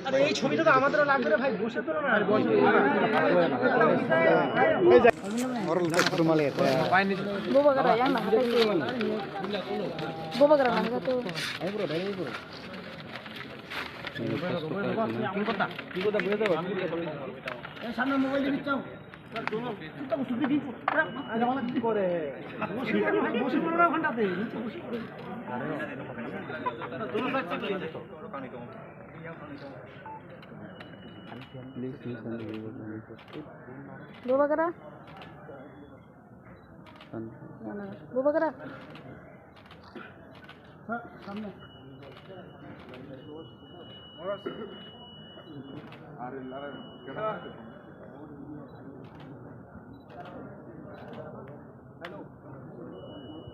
আরে এই ছবিটা তো আমাদেরও লাগবে রে ভাই, বসে তো না Bubagara yang nak kata tu. Bubagara nak kata tu. সামনে মোবাইল দিয়ে চাও বসে পড়ো না ঘন্টাতে নিচে বসে পড়ো। Bubagara. Bubagara. সামনে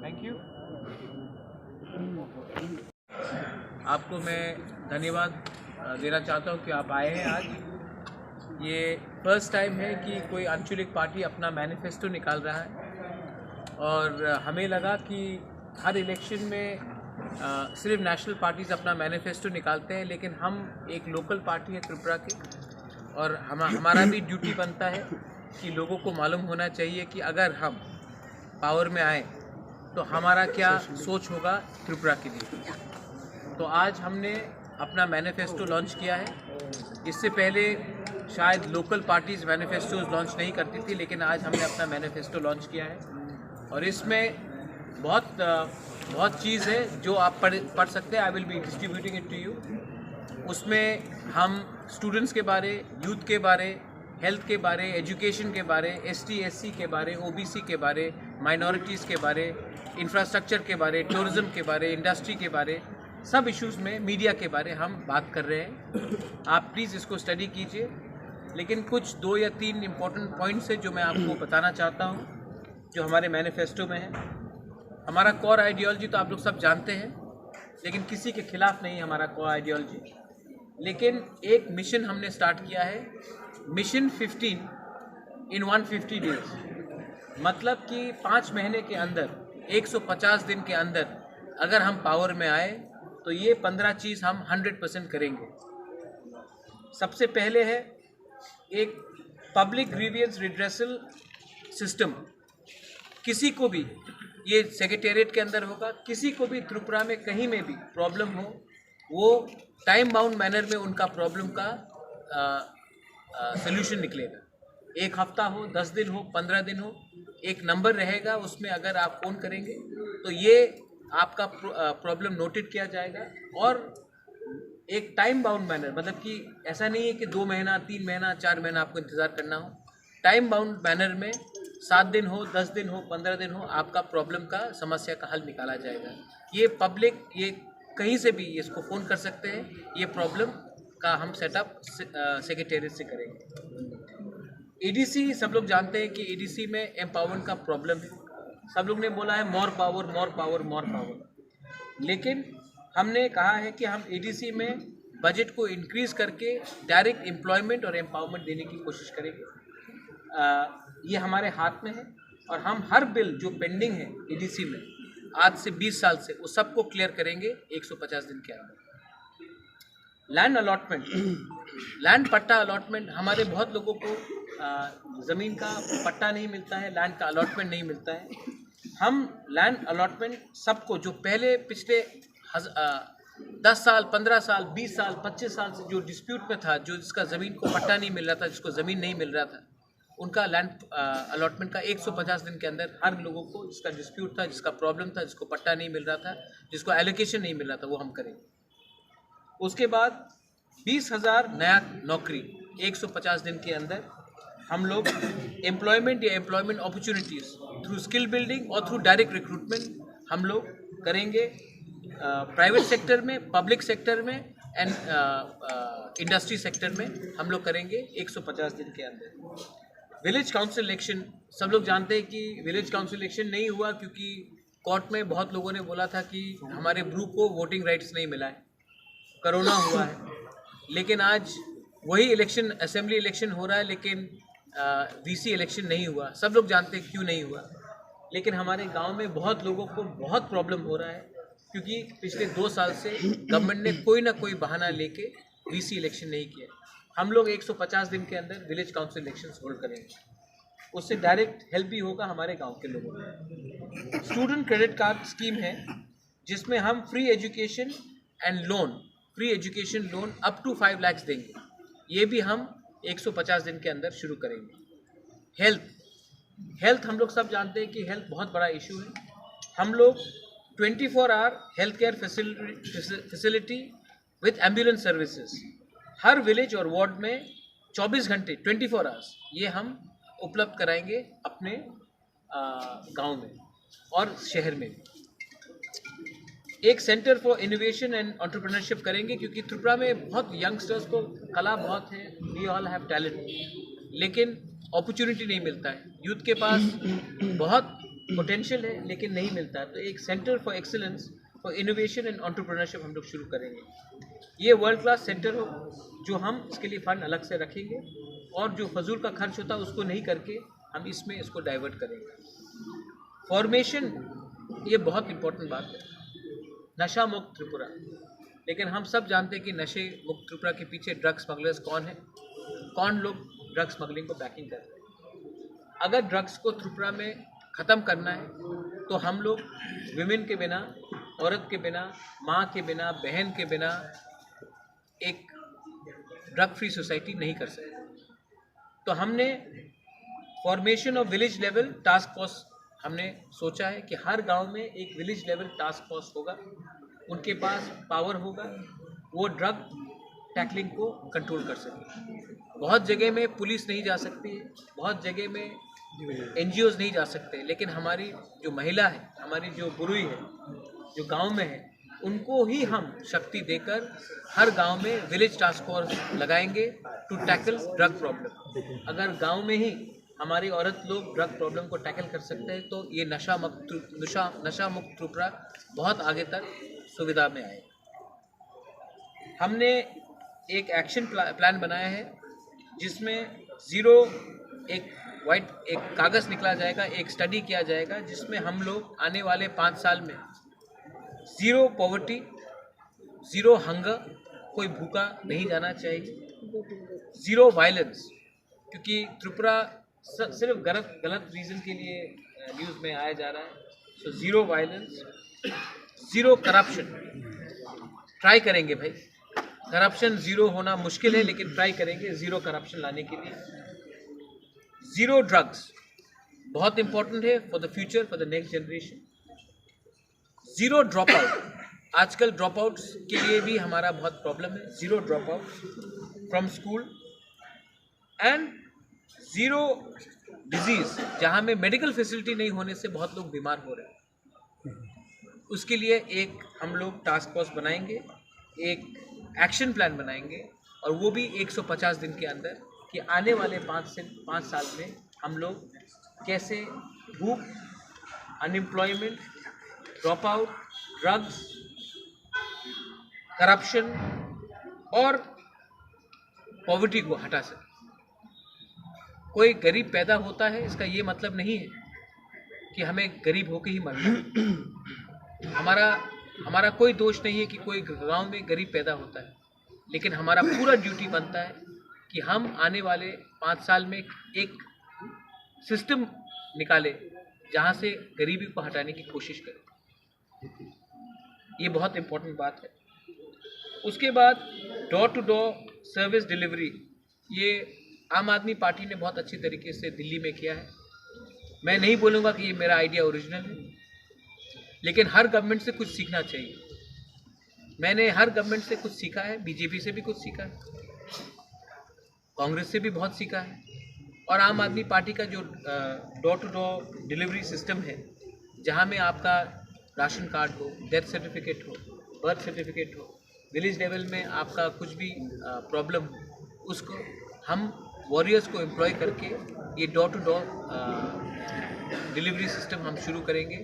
थैंक यू। आपको मैं धन्यवाद देना चाहता हूँ कि आप आए हैं आज। ये फर्स्ट टाइम है कि कोई आंचलिक पार्टी अपना मैनिफेस्टो निकाल रहा है और हमें लगा कि हर इलेक्शन में सिर्फ नेशनल पार्टीज़ अपना मैनिफेस्टो निकालते हैं, लेकिन हम एक लोकल पार्टी है त्रिपुरा की और हमारा भी ड्यूटी बनता है कि लोगों को मालूम होना चाहिए कि अगर हम पावर में आए तो हमारा क्या सोच होगा त्रिपुरा के लिए। तो आज हमने अपना मैनिफेस्टो लॉन्च किया है। इससे पहले शायद लोकल पार्टीज़ मैनिफेस्टोज लॉन्च नहीं करती थी, लेकिन आज हमने अपना मैनिफेस्टो लॉन्च किया है और इसमें बहुत चीज़ है जो आप पढ़ सकते हैं। I will be distributing it to you. उसमें हम स्टूडेंट्स के बारे, यूथ के बारे, हेल्थ के बारे, एजुकेशन के बारे, ST SC के बारे, OBC के बारे, माइनॉरिटीज़ के बारे, इंफ्रास्ट्रक्चर के बारे, टूरिज़्म के बारे, इंडस्ट्री के बारे, सब इश्यूज़ में मीडिया के बारे हम बात कर रहे हैं। आप प्लीज़ इसको स्टडी कीजिए। लेकिन कुछ 2 या 3 इम्पोर्टेंट पॉइंट्स हैं जो मैं आपको बताना चाहता हूँ जो हमारे मैनिफेस्टो में है। हमारा कोर आइडियोलॉजी तो आप लोग सब जानते हैं, लेकिन किसी के खिलाफ नहीं है हमारा कोर आइडियोलॉजी। लेकिन एक मिशन हमने स्टार्ट किया है, मिशन 15 इन 150 डेज। मतलब कि 5 महीने के अंदर, 150 दिन के अंदर अगर हम पावर में आए तो ये 15 चीज़ हम 100% करेंगे। सबसे पहले है एक पब्लिक ग्रीवियंस रिड्रेसल सिस्टम। किसी को भी, ये सेक्रेटेरिएट के अंदर होगा, किसी को भी त्रिपुरा में कहीं में भी प्रॉब्लम हो, वो टाइम बाउंड मैनर में उनका प्रॉब्लम का सल्यूशन निकलेगा। 1 हफ्ता हो, 10 दिन हो, 15 दिन हो, एक नंबर रहेगा, उसमें अगर आप फ़ोन करेंगे तो ये आपका प्रॉब्लम नोटेड किया जाएगा। और एक टाइम बाउंड मैनर, मतलब कि ऐसा नहीं है कि 2 महीना, 3 महीना, 4 महीना आपको इंतज़ार करना हो। टाइम बाउंड मैनर में 7 दिन हो, 10 दिन हो, 15 दिन हो, आपका प्रॉब्लम का, समस्या का हल निकाला जाएगा। ये पब्लिक, ये कहीं से भी इसको फ़ोन कर सकते हैं। ये प्रॉब्लम का हम सेटअप सेक्रेटेरिएट से करेंगे। ADC सब लोग जानते हैं कि ADC में एम्पावरमेंट का प्रॉब्लम है। सब लोग ने बोला है more power, more power, more power. लेकिन हमने कहा है कि हम ADC में बजट को इंक्रीज़ करके डायरेक्ट एम्प्लॉयमेंट और एम्पावरमेंट देने की कोशिश करेंगे। ये हमारे हाथ में है और हम हर बिल जो पेंडिंग है ADC में आज से 20 साल से, वो सबको क्लियर करेंगे 150 दिन के अंदर। Land allotment, land patta allotment, हमारे बहुत लोगों को ज़मीन का पट्टा नहीं मिलता है, लैंड का अलॉटमेंट नहीं मिलता है। हम लैंड अलॉटमेंट सबको, जो पहले पिछले 10 साल, 15 साल, 20 साल, 25 साल से जो डिस्प्यूट में था, जो जिसका ज़मीन को पट्टा नहीं मिल रहा था, जिसको ज़मीन नहीं मिल रहा था, उनका लैंड अलॉटमेंट का 150 दिन के अंदर हर लोगों को, जिसका डिस्प्यूट था, जिसका प्रॉब्लम था, जिसको पट्टा नहीं मिल रहा था, जिसको एलोकेशन नहीं मिल रहा था, वो हम करेंगे। उसके बाद 20,000 नया नौकरी 150 दिन के अंदर हम लोग एम्प्लॉयमेंट या employment opportunities through skill building और थ्रू डायरेक्ट रिक्रूटमेंट हम लोग करेंगे। प्राइवेट सेक्टर में, पब्लिक सेक्टर में एंड इंडस्ट्री सेक्टर में हम लोग करेंगे 150 दिन के अंदर। विलेज काउंसिल इलेक्शन, सब लोग जानते हैं कि विलेज काउंसिल इलेक्शन नहीं हुआ क्योंकि कोर्ट में बहुत लोगों ने बोला था कि हमारे ग्रुप को वोटिंग राइट्स नहीं मिला है, कोरोना हुआ है। लेकिन आज वही इलेक्शन, असेंबली इलेक्शन हो रहा है, लेकिन VC इलेक्शन नहीं हुआ। सब लोग जानते हैं क्यों नहीं हुआ, लेकिन हमारे गांव में बहुत लोगों को बहुत प्रॉब्लम हो रहा है। क्योंकि पिछले 2 साल से गवर्नमेंट ने कोई ना कोई बहाना लेके वीसी इलेक्शन नहीं किया। हम लोग 150 दिन के अंदर विलेज काउंसिल इलेक्शंस होल्ड करेंगे, उससे डायरेक्ट हेल्प भी होगा हमारे गांव के लोगों को। स्टूडेंट क्रेडिट कार्ड स्कीम है जिसमें हम free education loan up to 5 lakh देंगे, ये भी हम 150 दिन के अंदर शुरू करेंगे। हेल्थ हम लोग सब जानते हैं कि हेल्थ बहुत बड़ा इशू है। हम लोग 24 hour health care facility with ambulance services हर विलेज और वार्ड में 24 घंटे 24 आवर्स ये हम उपलब्ध कराएंगे अपने गांव में और शहर में। एक centre for innovation and entrepreneurship करेंगे, क्योंकि त्रिपुरा में बहुत यंगस्टर्स को कला बहुत है, वी ऑल हैव टैलेंट, लेकिन अपॉर्चुनिटी नहीं मिलता है। यूथ के पास बहुत पोटेंशियल है लेकिन नहीं मिलता है। तो एक centre for excellence for innovation and entrepreneurship हम लोग शुरू करेंगे। ये वर्ल्ड क्लास सेंटर हो जो हम इसके लिए फंड अलग से रखेंगे और जो फजूल का खर्च होता है उसको नहीं करके हम इसमें इसको डाइवर्ट करेंगे। फॉर्मेशन ये बहुत इंपॉर्टेंट बात है, नशा मुक्त त्रिपुरा। लेकिन हम सब जानते हैं कि नशे मुक्त त्रिपुरा के पीछे ड्रग स्मगलर्स कौन है, कौन लोग ड्रग स्मगलिंग को बैकिंग कर रहे हैं। अगर ड्रग्स को त्रिपुरा में ख़त्म करना है तो हम लोग विमेन के बिना, औरत के बिना, माँ के बिना, बहन के बिना एक ड्रग फ्री सोसाइटी नहीं कर सकते। तो हमने formation of village level task force हमने सोचा है कि हर गांव में एक विलेज लेवल टास्क फोर्स होगा, उनके पास पावर होगा, वो ड्रग टैकलिंग को कंट्रोल कर सके। बहुत जगह में पुलिस नहीं जा सकती है, बहुत जगह में NGOs नहीं जा सकते, लेकिन हमारी जो महिला है, हमारी जो बुरुई है, जो गांव में है, उनको ही हम शक्ति देकर हर गांव में विलेज टास्क फोर्स लगाएंगे टू टैकल ड्रग प्रॉब्लम। अगर गांव में ही हमारी औरत लोग ड्रग प्रॉब्लम को टैकल कर सकते हैं तो ये नशा मुक्त त्रिपुरा बहुत आगे तक सुविधा में आए। हमने एक एक्शन प्लान बनाया है जिसमें एक कागज़ निकला जाएगा, एक स्टडी किया जाएगा जिसमें हम लोग आने वाले 5 साल में 0 पॉवर्टी, 0 हंगर, कोई भूखा नहीं जाना चाहिए, 0 वायलेंस, क्योंकि त्रिपुरा सिर्फ गलत रीज़न के लिए न्यूज़ में आया जा रहा है। सो 0 वायलेंस, 0 करप्शन, ट्राई करेंगे भाई। करप्शन 0 होना मुश्किल है लेकिन ट्राई करेंगे 0 करप्शन लाने के लिए। 0 ड्रग्स बहुत इंपॉर्टेंट है for the future, for the next generation. 0 drop out, आजकल ड्रॉप आउट्स के लिए भी हमारा बहुत प्रॉब्लम है। 0 drop out from school and 0 disease, जहाँ में मेडिकल फैसिलिटी नहीं होने से बहुत लोग बीमार हो रहे हैं। उसके लिए एक हम लोग टास्क फोर्स बनाएंगे, एक एक्शन प्लान बनाएंगे, और वो भी 150 दिन के अंदर, कि आने वाले 5 साल में हम लोग कैसे भूख, unemployment, drop out, drugs, corruption और पॉवर्टी को हटा सके। कोई गरीब पैदा होता है इसका ये मतलब नहीं है कि हमें गरीब होकर ही मरना है। हमारा कोई दोष नहीं है कि कोई गांव में गरीब पैदा होता है, लेकिन हमारा पूरा ड्यूटी बनता है कि हम आने वाले 5 साल में एक सिस्टम निकाले जहां से गरीबी को हटाने की कोशिश करें। ये बहुत इम्पोर्टेंट बात है। उसके बाद door to door service delivery, ये आम आदमी पार्टी ने बहुत अच्छी तरीके से दिल्ली में किया है। मैं नहीं बोलूँगा कि ये मेरा आइडिया ओरिजिनल है, लेकिन हर गवर्नमेंट से कुछ सीखना चाहिए। मैंने हर गवर्नमेंट से कुछ सीखा है, बीजेपी से भी कुछ सीखा है, कांग्रेस से भी बहुत सीखा है, और आम आदमी पार्टी का जो door to door delivery system है, जहाँ में आपका राशन कार्ड हो, डेथ सर्टिफिकेट हो, बर्थ सर्टिफिकेट हो, विलेज लेवल में आपका कुछ भी प्रॉब्लम हो, उसको हम वॉरियर्स को एम्प्लॉय करके ये door to door delivery system हम शुरू करेंगे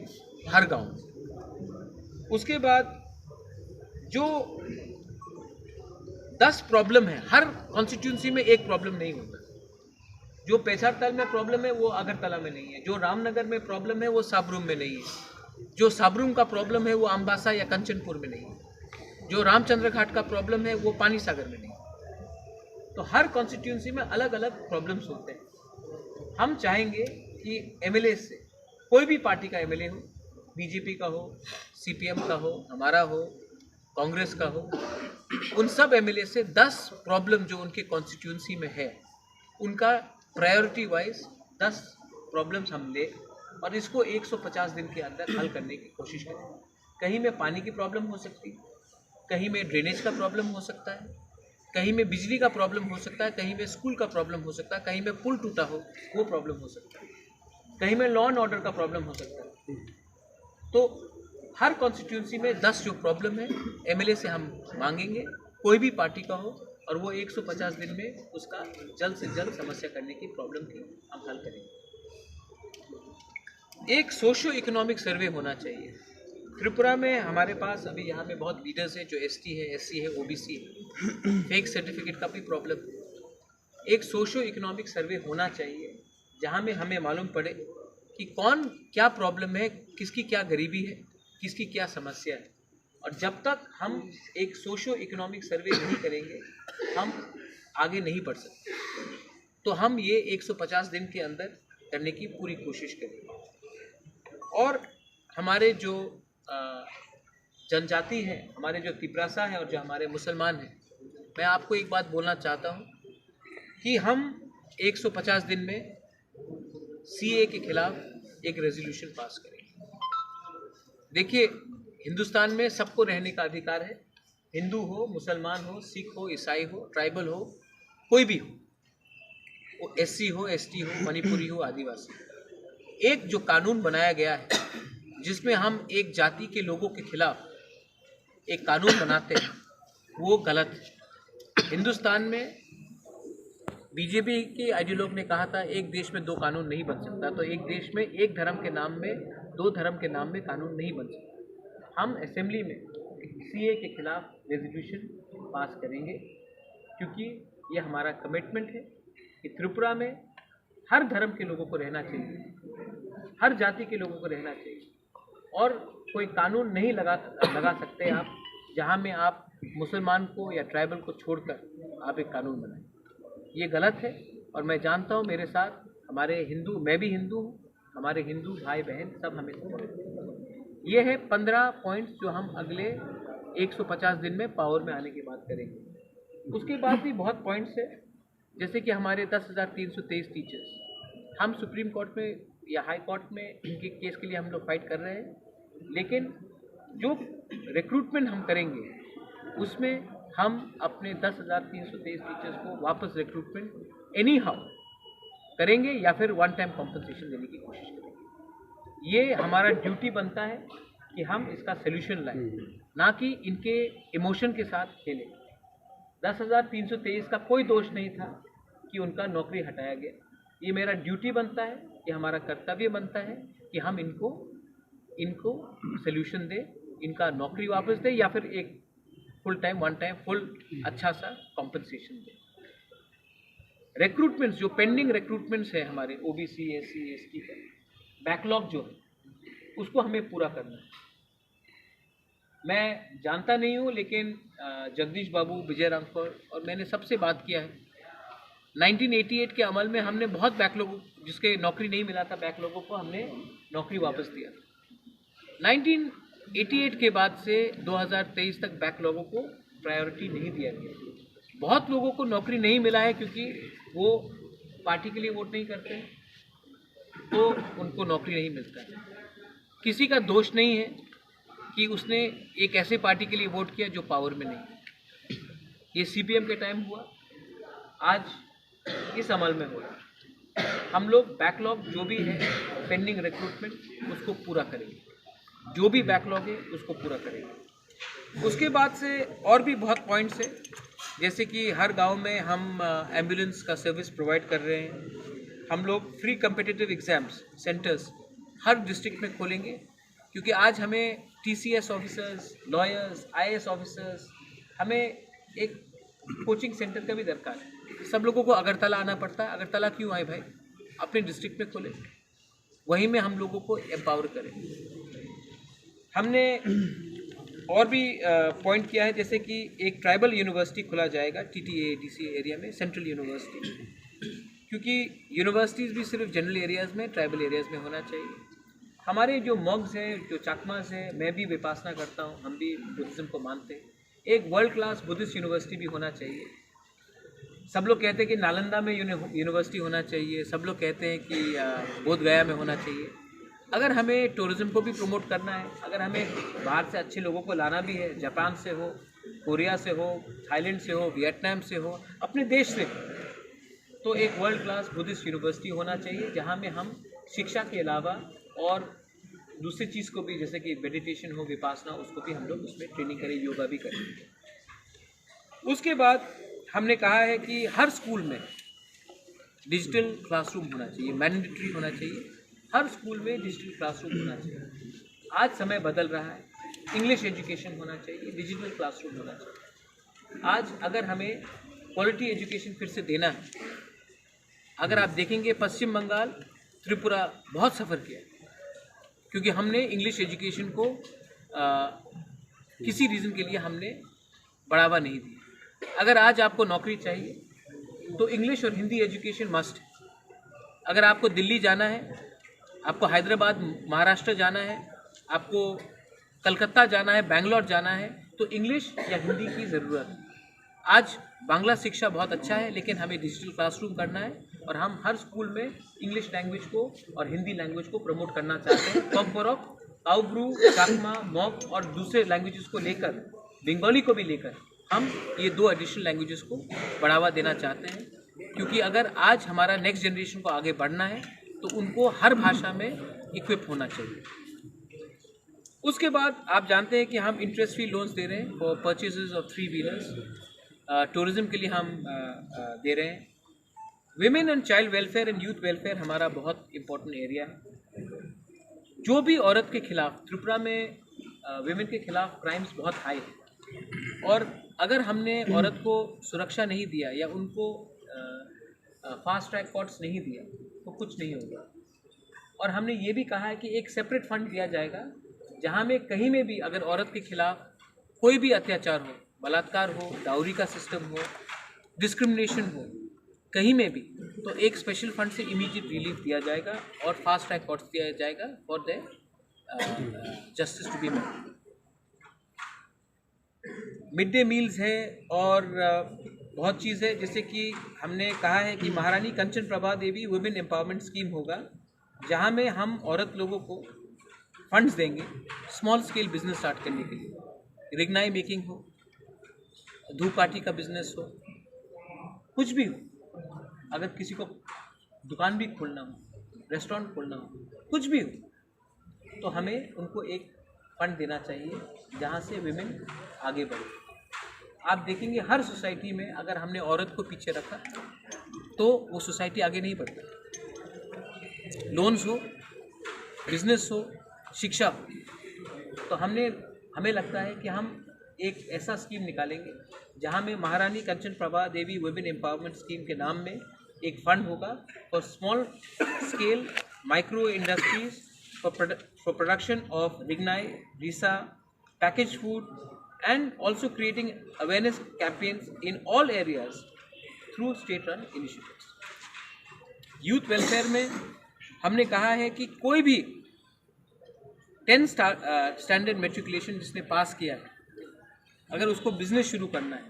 हर गांव में। उसके बाद जो 10 प्रॉब्लम है, हर कॉन्स्टिट्यूंसी में एक प्रॉब्लम नहीं होता। जो पेशारताल में प्रॉब्लम है वो अगरतला में नहीं है, जो रामनगर में प्रॉब्लम है वो साबरूम में नहीं है, जो साबरूम का प्रॉब्लम है वो अम्बासा या कंचनपुर में नहीं है, जो रामचंद्र घाट का प्रॉब्लम है वो पानी सागर में नहीं है। तो हर कॉन्स्टिट्यूंसी में अलग अलग प्रॉब्लम्स होते हैं। हम चाहेंगे कि एमएलए से, कोई भी पार्टी का एमएलए हो, बीजेपी का हो, सीपीएम का हो, हमारा हो, कांग्रेस का हो, उन सब एमएलए से 10 प्रॉब्लम जो उनके कॉन्स्टिट्यूंसी में है उनका प्रायोरिटी वाइज 10 प्रॉब्लम्स हम ले और इसको 150 दिन के अंदर हल करने की कोशिश करें। कहीं में पानी की प्रॉब्लम हो सकती है, कहीं में ड्रेनेज का प्रॉब्लम हो सकता है, कहीं में बिजली का प्रॉब्लम हो सकता है, कहीं में स्कूल का प्रॉब्लम हो सकता है, कहीं में पुल टूटा हो वो प्रॉब्लम हो सकता है, कहीं में लॉ एंड ऑर्डर का प्रॉब्लम हो सकता है। तो हर कॉन्स्टिट्यूंसी में 10 जो प्रॉब्लम है एमएलए से हम मांगेंगे, कोई भी पार्टी का हो, और वो 150 दिन में उसका जल्द से जल्द समस्या करने की प्रॉब्लम की हम हल करेंगे। एक सोशो इकोनॉमिक सर्वे होना चाहिए। त्रिपुरा में हमारे पास अभी यहाँ में बहुत लीडर्स हैं जो एसटी है, एससी है, ओबीसी है, फेक सर्टिफिकेट का भी प्रॉब्लम है। एक सोशो इकोनॉमिक सर्वे होना चाहिए जहाँ में हमें मालूम पड़े कि कौन क्या प्रॉब्लम है, किसकी क्या गरीबी है, किसकी क्या समस्या है। और जब तक हम एक सोशो इकोनॉमिक सर्वे नहीं करेंगे हम आगे नहीं बढ़ सकते। तो हम ये 150 दिन के अंदर करने की पूरी कोशिश करेंगे। और हमारे जो जनजाति हैं, हमारे जो तिपरासा है और जो हमारे मुसलमान हैं, मैं आपको एक बात बोलना चाहता हूँ कि हम 150 दिन में सीए के खिलाफ एक रेजोल्यूशन पास करेंगे। देखिए, हिंदुस्तान में सबको रहने का अधिकार है, हिंदू हो, मुसलमान हो, सिख हो, ईसाई हो, ट्राइबल हो, कोई भी हो, वो एससी हो, एसटी हो, मणिपुरी हो, आदिवासी। एक जो कानून बनाया गया है जिसमें हम एक जाति के लोगों के खिलाफ एक कानून बनाते हैं वो गलत है। हिंदुस्तान में बीजेपी के आइडियोलॉग ने कहा था एक देश में 2 कानून नहीं बन सकता, तो एक देश में एक धर्म के नाम में 2 धर्म के नाम में कानून नहीं बन सकता। हम असेंबली में सीए के खिलाफ रेजोल्यूशन पास करेंगे क्योंकि ये हमारा कमिटमेंट है कि त्रिपुरा में हर धर्म के लोगों को रहना चाहिए, हर जाति के लोगों को रहना चाहिए, और कोई कानून नहीं लगा सकते आप जहाँ में आप मुसलमान को या ट्राइबल को छोड़कर आप एक कानून बनाएं। ये गलत है। और मैं जानता हूँ मेरे साथ हमारे हिंदू, मैं भी हिंदू हूँ, हमारे हिंदू भाई बहन सब हमें ये है 15 पॉइंट्स जो हम अगले 150 दिन में पावर में आने की बात करेंगे। उसके बाद भी बहुत पॉइंट्स है, जैसे कि हमारे 10,323 टीचर्स, हम सुप्रीम कोर्ट में या हाई कोर्ट में इनके केस के लिए हम लोग फाइट कर रहे हैं, लेकिन जो रिक्रूटमेंट हम करेंगे उसमें हम अपने 10,323 टीचर्स को वापस रिक्रूटमेंट एनी हाउ करेंगे या फिर वन टाइम कॉम्पनसेशन देने की कोशिश करेंगे। ये हमारा ड्यूटी बनता है कि हम इसका सोल्यूशन लाएं, ना कि इनके इमोशन के साथ खेलें। 10,323 का कोई दोष नहीं था कि उनका नौकरी हटाया गया। ये मेरा ड्यूटी बनता है, ये हमारा कर्तव्य बनता है कि हम इनको सोल्यूशन दें, इनका नौकरी वापस दें या फिर एक full time, one time, full अच्छा सा कॉम्पनसेशन दें। रिक्रूटमेंट्स जो पेंडिंग रिक्रूटमेंट्स है हमारे ओबीसी, एससी, एसटी का बैकलॉग जो है उसको हमें पूरा करना है। मैं जानता नहीं हूँ, लेकिन जगदीश बाबू, विजय रामफल और मैंने सबसे बात किया है। 1988 के अमल में हमने बहुत बैकलॉग, जिसके नौकरी नहीं मिला था, बैकलॉगों को हमने नौकरी वापस दिया। 1988 के बाद से 2023 तक बैकलॉगों को प्रायोरिटी नहीं दिया गया। बहुत लोगों को नौकरी नहीं मिला है क्योंकि वो पार्टी के लिए वोट नहीं करते हैं, तो उनको नौकरी नहीं मिलता है। किसी का दोष नहीं है कि उसने एक ऐसे पार्टी के लिए वोट किया जो पावर में नहीं। ये सीपीएम के टाइम हुआ, आज इस अमल में हो रहा है। हम लोग बैकलॉग जो भी है पेंडिंग रिक्रूटमेंट उसको पूरा करेंगे, जो भी बैकलॉग है उसको पूरा करेंगे। उसके बाद से और भी बहुत पॉइंट्स है, जैसे कि हर गांव में हम एम्बुलेंस का सर्विस प्रोवाइड कर रहे हैं। हम लोग फ्री कम्पिटिटिव एग्जाम्स सेंटर्स हर डिस्ट्रिक्ट में खोलेंगे, क्योंकि आज हमें TCS officers, lawyers, IAS officers, हमें एक कोचिंग सेंटर का भी दरकार है। सब लोगों को अगरतला आना पड़ता है। अगरतला क्यों आए भाई? अपने डिस्ट्रिक्ट में खोले, वहीं में हम लोगों को एम्पावर करें। हमने और भी पॉइंट किया है, जैसे कि एक ट्राइबल यूनिवर्सिटी खुला जाएगा TTADC एरिया में, सेंट्रल यूनिवर्सिटी, क्योंकि यूनिवर्सिटीज़ भी सिर्फ जनरल एरियाज़ में, ट्राइबल एरियाज़ में होना चाहिए। हमारे जो मॉग्स हैं, जो चाकमास हैं, मैं भी विपासना करता हूँ, हम भी बुद्धिज़्म को मानते हैं, एक वर्ल्ड क्लास बुद्धिस्ट यूनिवर्सिटी भी होना चाहिए। सब लोग कहते हैं कि नालंदा में यूनिवर्सिटी होना चाहिए, सब लोग कहते हैं कि बोध गया में होना चाहिए। अगर हमें टूरिज़्म को भी प्रमोट करना है, अगर हमें बाहर से अच्छे लोगों को लाना भी है, जापान से हो, कोरिया से हो, थाईलैंड से हो, वियतनाम से हो, अपने देश से, तो एक वर्ल्ड क्लास बुद्धिस्ट यूनिवर्सिटी होना चाहिए, जहाँ में हम शिक्षा के अलावा और दूसरी चीज़ को भी, जैसे कि मेडिटेशन हो, विपासना, उसको भी हम लोग उसमें ट्रेनिंग करें, योगा भी करें। उसके बाद हमने कहा है कि हर स्कूल में डिजिटल क्लासरूम होना चाहिए, मैंडेटरी होना चाहिए, हर स्कूल में डिजिटल क्लासरूम होना चाहिए। आज समय बदल रहा है, इंग्लिश एजुकेशन होना चाहिए, डिजिटल क्लासरूम होना चाहिए। आज अगर हमें क्वालिटी एजुकेशन फिर से देना है, अगर आप देखेंगे पश्चिम बंगाल, त्रिपुरा बहुत सफ़र किया, क्योंकि हमने इंग्लिश एजुकेशन को किसी रीज़न के लिए हमने बढ़ावा नहीं दिया। अगर आज आपको नौकरी चाहिए तो इंग्लिश और हिंदी एजुकेशन मस्ट है। अगर आपको दिल्ली जाना है, आपको हैदराबाद महाराष्ट्र जाना है, आपको कलकत्ता जाना है, बेंगलोर जाना है, तो इंग्लिश या हिंदी की ज़रूरत है। आज बांग्ला शिक्षा बहुत अच्छा है, लेकिन हमें डिजिटल क्लासरूम करना है और हम हर स्कूल में इंग्लिश लैंग्वेज को और हिंदी लैंग्वेज को प्रमोट करना चाहते हैं। कॉकबरॉक, काउब्रू, चाकमा, मॉक और दूसरे लैंग्वेजेस को लेकर, बंगाली को भी लेकर, हम ये 2 एडिशनल लैंग्वेजेस को बढ़ावा देना चाहते हैं, क्योंकि अगर आज हमारा नेक्स्ट जनरेशन को आगे बढ़ना है तो उनको हर भाषा में इक्विप होना चाहिए। उसके बाद आप जानते हैं कि हम इंटरेस्ट फ्री लोन्स दे रहे हैं for purchases of 3 wheelers. Tourism के लिए हम दे रहे हैं। Women and child welfare and youth welfare हमारा बहुत इम्पोर्टेंट एरिया है। जो भी औरत के खिलाफ, त्रिपुरा में विमेन के खिलाफ क्राइम्स बहुत हाई है, और अगर हमने औरत को सुरक्षा नहीं दिया या उनको फास्ट ट्रैक कोर्ट्स नहीं दिया तो कुछ नहीं होगा। और हमने ये भी कहा है कि एक सेपरेट फंड दिया जाएगा, जहाँ में कहीं में भी अगर औरत के खिलाफ कोई भी अत्याचार हो, बलात्कार हो, डाउरी का सिस्टम हो, डिस्क्रिमिनेशन हो, कहीं में भी, तो एक स्पेशल फंड से इमीडिएट रिलीफ दिया जाएगा और फास्ट ट्रैक कोर्ट्स दिया जाएगा for the justice to be made. Mid day meals है और बहुत चीज़ है, जैसे कि हमने कहा है कि महारानी कंचन प्रभा देवी वुमेन एम्पावरमेंट स्कीम होगा, जहाँ में हम औरत लोगों को फंड्स देंगे स्मॉल स्केल बिजनेस स्टार्ट करने के लिए। रिगनाई मेकिंग हो, धूप काठी का बिजनेस हो, कुछ भी हो, अगर किसी को दुकान भी खोलना हो, रेस्टोरेंट खोलना हो, कुछ भी हो, तो हमें उनको एक फंड देना चाहिए जहाँ से विमेन आगे बढ़े। आप देखेंगे हर सोसाइटी में अगर हमने औरत को पीछे रखा तो वो सोसाइटी आगे नहीं बढ़ती। लोन्स हो, बिजनेस हो, शिक्षा हो, तो हमें लगता है कि हम एक ऐसा स्कीम निकालेंगे जहाँ में महारानी कंचन प्रभा देवी वुमेन एम्पावरमेंट स्कीम के नाम में एक फंड होगा for small scale micro industries for production of Rignai, Risa, packaged food, and also creating awareness campaigns in all areas through state-run initiatives. Youth welfare में हमने कहा है कि कोई भी 10th स्टैंडर्ड मेट्रिकुलेशन जिसने पास किया है, अगर उसको बिजनेस शुरू करना है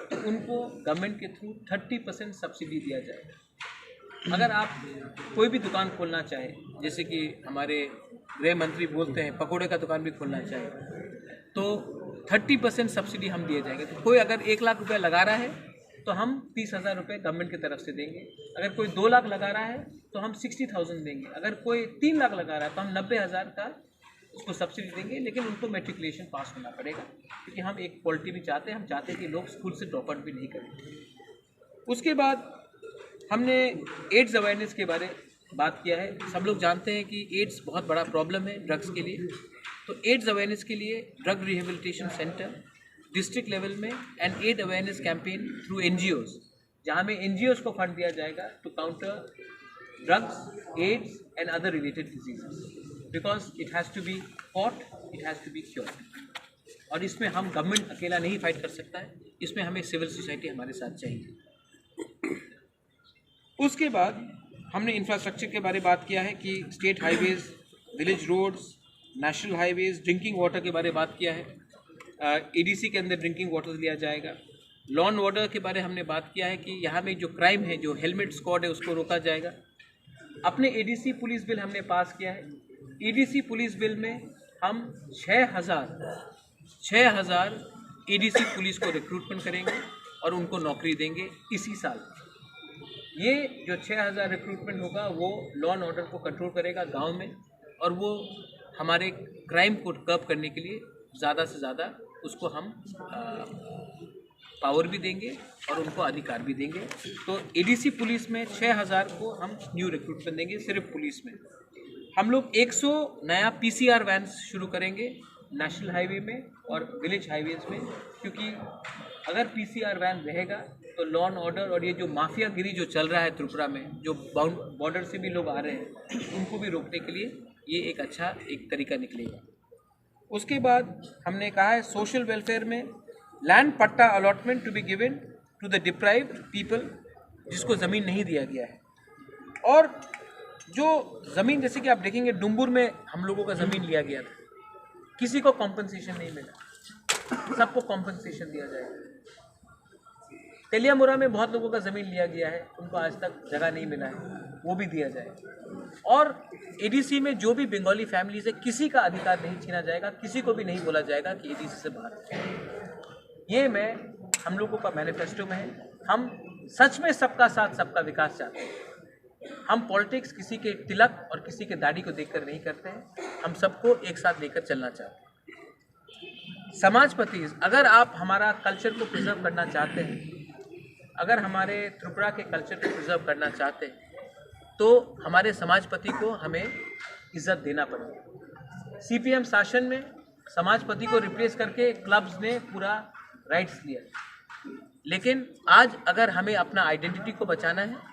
तो उनको गवर्नमेंट के थ्रू 30% सब्सिडी दिया जाएगा। अगर आप कोई भी दुकान खोलना चाहे, जैसे कि हमारे गृह मंत्री बोलते हैं पकोड़े का दुकान भी खोलना चाहे, तो 30% सब्सिडी हम दिए जाएंगे। तो कोई अगर 1 लाख रुपए लगा रहा है तो हम 30,000 रुपये गवर्नमेंट की तरफ से देंगे। अगर कोई 2 लाख लगा रहा है तो हम 60,000 देंगे। अगर कोई 3 लाख लगा रहा है तो हम 90,000 का उसको सब्सिडी देंगे, लेकिन उनको मेट्रिकुलेशन पास होना पड़ेगा, क्योंकि हम एक क्वालिटी भी चाहते हैं। हम चाहते हैं कि लोग स्कूल से ड्रॉप आउट भी नहीं करें। उसके बाद हमने एड्स अवेयरनेस के बारे बात किया है। सब लोग जानते हैं कि एड्स बहुत बड़ा प्रॉब्लम है ड्रग्स के लिए। तो एड्स अवेयरनेस के लिए drug rehabilitation centre district level में and aid awareness campaign through NGOs, जहाँ में NGOs को फंड दिया जाएगा to counter drugs, AIDS and other related diseases. Because it has to be fought, it has to be cured. और इसमें हम government अकेला नहीं फाइट कर सकता है, इसमें हमें सिविल सोसाइटी हमारे साथ चाहिए। उसके बाद हमने इंफ्रास्ट्रक्चर के बारे में बात किया है कि state highways, village roads, national highways, drinking water के बारे में बात किया है। एडीसी के अंदर ड्रिंकिंग वाटर लिया जाएगा। लॉ एंड ऑर्डर के बारे में हमने बात किया है कि यहाँ में जो क्राइम है, जो हेलमेट स्क्वाड है, उसको रोका जाएगा। अपने एडीसी पुलिस बिल हमने पास किया है। एडीसी पुलिस बिल में हम 6,000 एडीसी पुलिस को रिक्रूटमेंट करेंगे और उनको नौकरी देंगे इसी साल। ये जो 6,000 रिक्रूटमेंट होगा वो लॉ एंड ऑर्डर को कंट्रोल करेगा गांव में, और वो हमारे क्राइम को कर्ब करने के लिए ज़्यादा से ज़्यादा उसको हम पावर भी देंगे और उनको अधिकार भी देंगे। तो एडीसी पुलिस में 6,000 को हम न्यू रिक्रूटमेंट देंगे सिर्फ पुलिस में। हम लोग 100 नया पीसीआर वैन्स शुरू करेंगे नेशनल हाईवे में और विलेज हाईवेज़ में, क्योंकि अगर पीसीआर वैन रहेगा तो लॉ एंड ऑर्डर और ये जो माफियागिरी जो चल रहा है त्रिपुरा में, जो बॉर्डर से भी लोग आ रहे हैं, उनको भी रोकने के लिए ये एक अच्छा एक तरीका निकलेगा। उसके बाद हमने कहा है सोशल वेलफेयर में land patta allotment to be given to the deprived people, जिसको ज़मीन नहीं दिया गया है। और जो ज़मीन, जैसे कि आप देखेंगे डुम्बुर में हम लोगों का ज़मीन लिया गया था, किसी को कॉम्पनसेशन नहीं मिला, सबको कॉम्पनसेशन दिया जाएगा। तेलियामुरा में बहुत लोगों का ज़मीन लिया गया है, उनको आज तक जगह नहीं मिला है, वो भी दिया जाएगा। और एडीसी में जो भी बंगाली फैमिलीज है, किसी का अधिकार नहीं छीना जाएगा, किसी को भी नहीं बोला जाएगा कि एडीसी से बाहर। ये हम लोगों का मैनिफेस्टो में है। हम सच में सबका साथ सबका विकास चाहते हैं। हम पॉलिटिक्स किसी के तिलक और किसी के दाढ़ी को देखकर नहीं करते हैं, हम सबको एक साथ लेकर चलना चाहते हैं। समाजपति, अगर आप हमारा कल्चर को प्रिजर्व करना चाहते हैं, अगर हमारे त्रिपुरा के कल्चर को प्रिजर्व करना चाहते हैं, तो हमारे समाजपति को हमें इज्जत देना पड़ेगा। सीपीएम शासन में समाजपति को रिप्लेस करके क्लब्स ने पूरा राइट्स लिया, लेकिन आज अगर हमें अपना आइडेंटिटी को बचाना है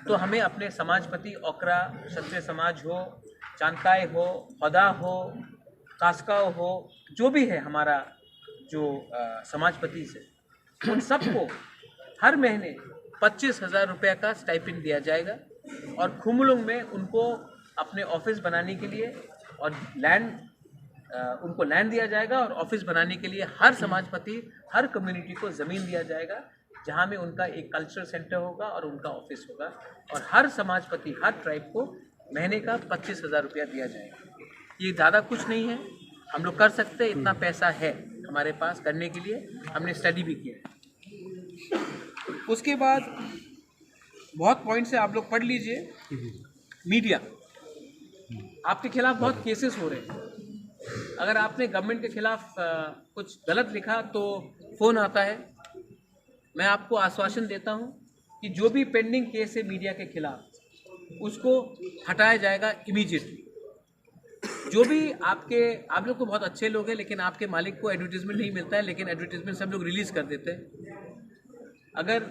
तो हमें अपने समाजपति, ओकरा, क्षत्रिय समाज हो, चांताई हो, हदा हो, कास्काओ हो, जो भी है हमारा जो समाजपति से, उन सबको हर महीने 25,000 रुपये का स्टाइपेंड दिया जाएगा। और खुमलुंग में उनको अपने ऑफिस बनाने के लिए और उनको लैंड दिया जाएगा, और ऑफिस बनाने के लिए हर समाजपति, हर कम्युनिटी को ज़मीन दिया जाएगा, जहाँ में उनका एक कल्चरल सेंटर होगा और उनका ऑफिस होगा। और हर समाजपति, हर ट्राइब को महीने का 25,000 रुपया दिया जाएगा। ये ज़्यादा कुछ नहीं है, हम लोग कर सकते हैं, इतना पैसा है हमारे पास करने के लिए, हमने स्टडी भी किया। उसके बाद बहुत पॉइंट्स है, आप लोग पढ़ लीजिए। मीडिया, आपके खिलाफ बहुत केसेस हो रहे हैं। अगर आपने गवर्नमेंट के खिलाफ कुछ गलत लिखा तो फ़ोन आता है। मैं आपको आश्वासन देता हूं कि जो भी पेंडिंग केस है मीडिया के खिलाफ, उसको हटाया जाएगा इमीडिएटली। जो भी आप लोग तो बहुत अच्छे लोग हैं, लेकिन आपके मालिक को एडवर्टीजमेंट नहीं मिलता है, लेकिन एडवर्टीजमेंट सब लोग रिलीज़ कर देते हैं। अगर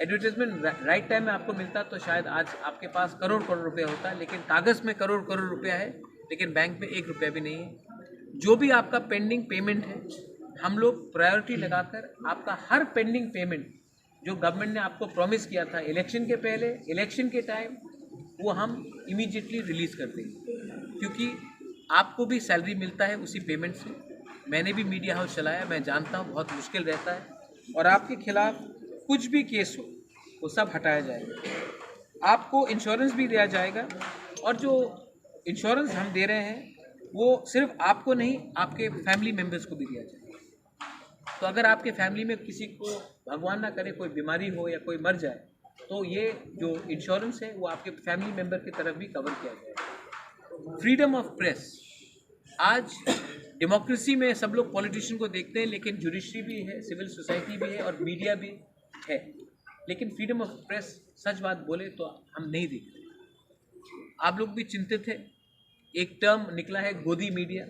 एडवर्टीजमेंट राइट टाइम में आपको मिलता तो शायद आज आपके पास करोड़ करोड़ रुपया होता है, लेकिन कागज़ में करोड़ करोड़ रुपया है, लेकिन बैंक में 1 रुपया भी नहीं है। जो भी आपका पेंडिंग पेमेंट है, हम लोग प्रायोरिटी लगाकर आपका हर पेंडिंग पेमेंट जो गवर्नमेंट ने आपको प्रॉमिस किया था इलेक्शन के पहले, इलेक्शन के टाइम, वो हम इमीडिएटली रिलीज़ कर देंगे, क्योंकि आपको भी सैलरी मिलता है उसी पेमेंट से। मैंने भी मीडिया हाउस चलाया, मैं जानता हूँ बहुत मुश्किल रहता है। और आपके खिलाफ कुछ भी केस हो वो सब हटाया जाएगा। आपको इंश्योरेंस भी दिया जाएगा, और जो इंश्योरेंस हम दे रहे हैं वो सिर्फ आपको नहीं, आपके फैमिली मेम्बर्स को भी दिया जाएगा। तो अगर आपके फैमिली में किसी को भगवान ना करे कोई बीमारी हो या कोई मर जाए, तो ये जो इंश्योरेंस है वो आपके फैमिली मेम्बर की तरफ भी कवर किया जाएगा। फ्रीडम ऑफ प्रेस, आज डेमोक्रेसी में सब लोग पॉलिटिशियन को देखते हैं, लेकिन जुडिशरी भी है, सिविल सोसाइटी भी है और मीडिया भी है, लेकिन फ्रीडम ऑफ प्रेस, सच बात बोले तो हम नहीं देखते। आप लोग भी चिंतित है, एक टर्म निकला है गोदी मीडिया।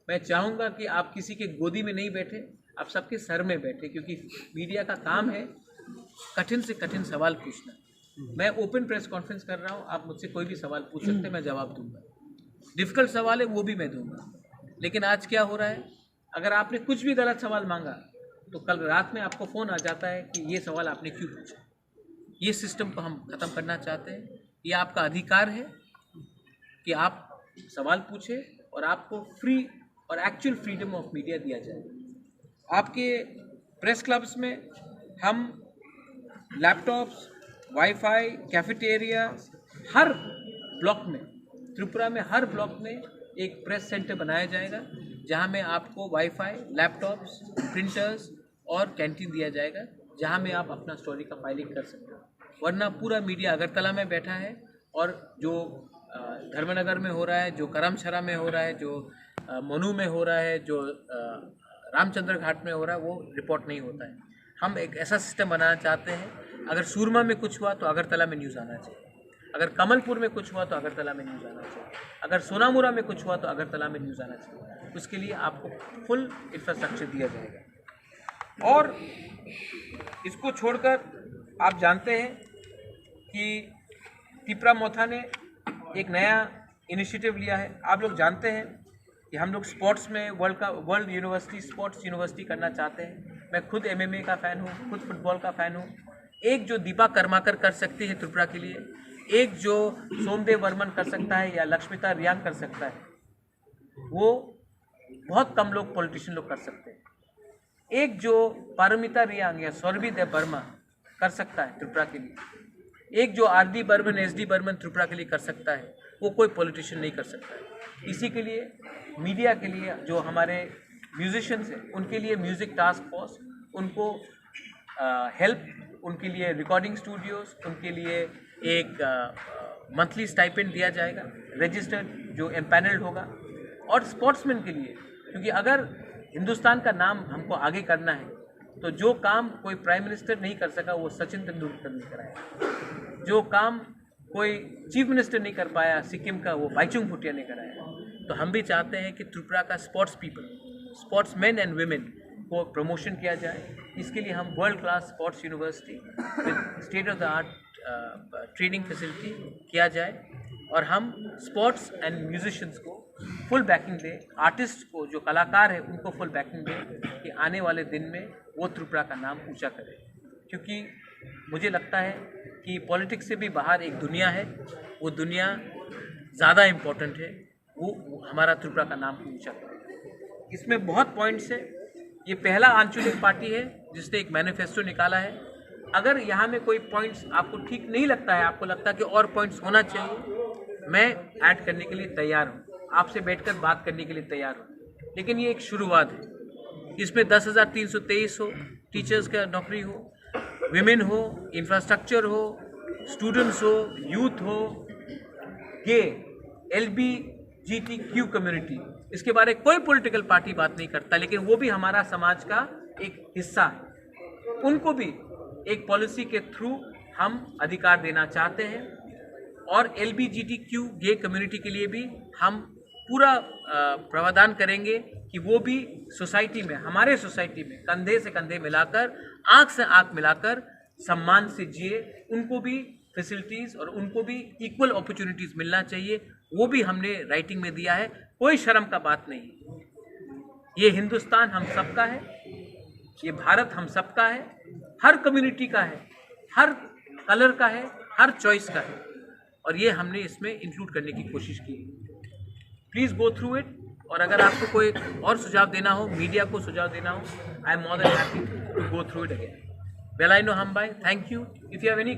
मैं चाहूँगा कि आप किसी के गोदी में नहीं बैठे, आप सबके सर में बैठे, क्योंकि मीडिया का काम है कठिन से कठिन सवाल पूछना। मैं ओपन प्रेस कॉन्फ्रेंस कर रहा हूँ, आप मुझसे कोई भी सवाल पूछ सकते हैं, मैं जवाब दूंगा। डिफ़िकल्ट सवाल है वो भी मैं दूंगा। लेकिन आज क्या हो रहा है, अगर आपने कुछ भी गलत सवाल मांगा तो कल रात में आपको फ़ोन आ जाता है कि ये सवाल आपने क्यों पूछा। ये सिस्टम को हम ख़त्म करना चाहते हैं। ये आपका अधिकार है कि आप सवाल पूछें और आपको फ्री और एक्चुअल फ्रीडम ऑफ मीडिया दिया जाए। आपके प्रेस क्लब्स में हम लैपटॉप्स, वाईफाई, कैफेटेरिया, हर ब्लॉक में, त्रिपुरा में हर ब्लॉक में एक प्रेस सेंटर बनाया जाएगा जहां में आपको वाईफाई, लैपटॉप्स, प्रिंटर्स और कैंटीन दिया जाएगा जहां में आप अपना स्टोरी का फाइलिंग कर सकते हो। वरना पूरा मीडिया अगरतला में बैठा है और जो धर्मनगर में हो रहा है, जो करमशरा में हो रहा है, जो मनु में हो रहा है, जो रामचंद्र घाट में हो रहा है, वो रिपोर्ट नहीं होता है। हम एक ऐसा सिस्टम बनाना चाहते हैं, अगर सूरमा में कुछ हुआ तो अगरतला में न्यूज़ आना चाहिए, अगर कमलपुर में कुछ हुआ तो अगरतला में न्यूज़ आना चाहिए, अगर सोनामुरा में कुछ हुआ तो अगरतला में न्यूज़ आना चाहिए। उसके लिए आपको फुल इंफ्रास्ट्रक्चर दिया जाएगा। और इसको छोड़कर आप जानते हैं कि तिपरा मोथा ने एक नया इनिशिएटिव लिया है। आप लोग जानते हैं कि हम लोग स्पोर्ट्स में वर्ल्ड यूनिवर्सिटी, स्पोर्ट्स यूनिवर्सिटी करना चाहते हैं। मैं खुद MMA का फ़ैन हूँ, खुद फुटबॉल का फ़ैन हूँ। एक जो दीपा कर्माकर कर सकती है त्रिपुरा के लिए, एक जो सोमदेव वर्मन कर सकता है या लक्ष्मिता रियांग कर सकता है, वो बहुत कम लोग पॉलिटिशियन लोग कर सकते हैं। एक जो पारमिता रियांग या सौरभीदेव वर्मा कर सकता है त्रिपुरा के लिए, एक जो RD बर्मन, SD बर्मन त्रिपुरा के लिए कर सकता है, वो कोई पॉलिटिशियन नहीं कर सकता है। इसी के लिए मीडिया के लिए जो हमारे म्यूजिशियंस हैं, उनके लिए म्यूज़िक टास्क फोर्स, उनको हेल्प, उनके लिए रिकॉर्डिंग स्टूडियोज़, उनके लिए एक मंथली स्टाइपेंड दिया जाएगा, रजिस्टर्ड जो एम्पैनल्ड होगा। और स्पोर्ट्समैन के लिए, क्योंकि अगर हिंदुस्तान का नाम हमको आगे करना है तो जो काम कोई प्राइम मिनिस्टर नहीं कर सका वो सचिन तेंदुलकर ने कराया, जो काम कोई चीफ मिनिस्टर नहीं कर पाया सिक्किम का, वो बाइचुंग भूटिया ने कराया। तो हम भी चाहते हैं कि त्रिपुरा का sports people, sports man and women को प्रमोशन किया जाए। इसके लिए हम world class sports university with state of the art training facility किया जाए और हम स्पोर्ट्स एंड म्यूजिशियंस को फुल बैकिंग दें, आर्टिस्ट को, जो कलाकार है उनको फुल बैकिंग दें कि आने वाले दिन में वो त्रिपुरा का नाम ऊंचा करें। क्योंकि मुझे लगता है कि पॉलिटिक्स से भी बाहर एक दुनिया है, वो दुनिया ज़्यादा इम्पोर्टेंट है, वो हमारा त्रिपुरा का नाम ऊंचा करें। इसमें बहुत पॉइंट्स है। ये पहला आंचलिक पार्टी है जिसने एक मैनिफेस्टो निकाला है। अगर यहाँ में कोई पॉइंट्स आपको ठीक नहीं लगता है, आपको लगता है कि और पॉइंट्स होना चाहिए, मैं ऐड करने के लिए तैयार हूँ, आपसे बैठकर बात करने के लिए तैयार हूँ। लेकिन ये एक शुरुआत है। इसमें 10,323 हो, टीचर्स का नौकरी हो, विमेन हो, इंफ्रास्ट्रक्चर हो, स्टूडेंट्स हो, यूथ हो, गे, LGBTQ कम्युनिटी, इसके बारे में कोई पॉलिटिकल पार्टी बात नहीं करता, लेकिन वो भी हमारा समाज का एक हिस्सा है। उनको भी एक पॉलिसी के थ्रू हम अधिकार देना चाहते हैं। और LGBTQ गे कम्युनिटी के लिए भी हम पूरा प्रावधान करेंगे कि वो भी सोसाइटी में, हमारे सोसाइटी में कंधे से कंधे मिलाकर, आँख से आँख मिलाकर सम्मान से जिए। उनको भी फैसिलिटीज़ और उनको भी इक्वल अपॉर्चुनिटीज़ मिलना चाहिए। वो भी हमने राइटिंग में दिया है, कोई शर्म का बात नहीं। ये हिंदुस्तान हम सबका है, ये भारत हम सबका है, हर कम्युनिटी का है, हर कलर का है, हर चॉइस का है, और ये हमने इसमें इंक्लूड करने की कोशिश की। Please go through it. और अगर आपको कोई और सुझाव देना हो, मीडिया को सुझाव देना हो, I am more than happy to go through it again. Well I know hmm bye, thank you. If you have any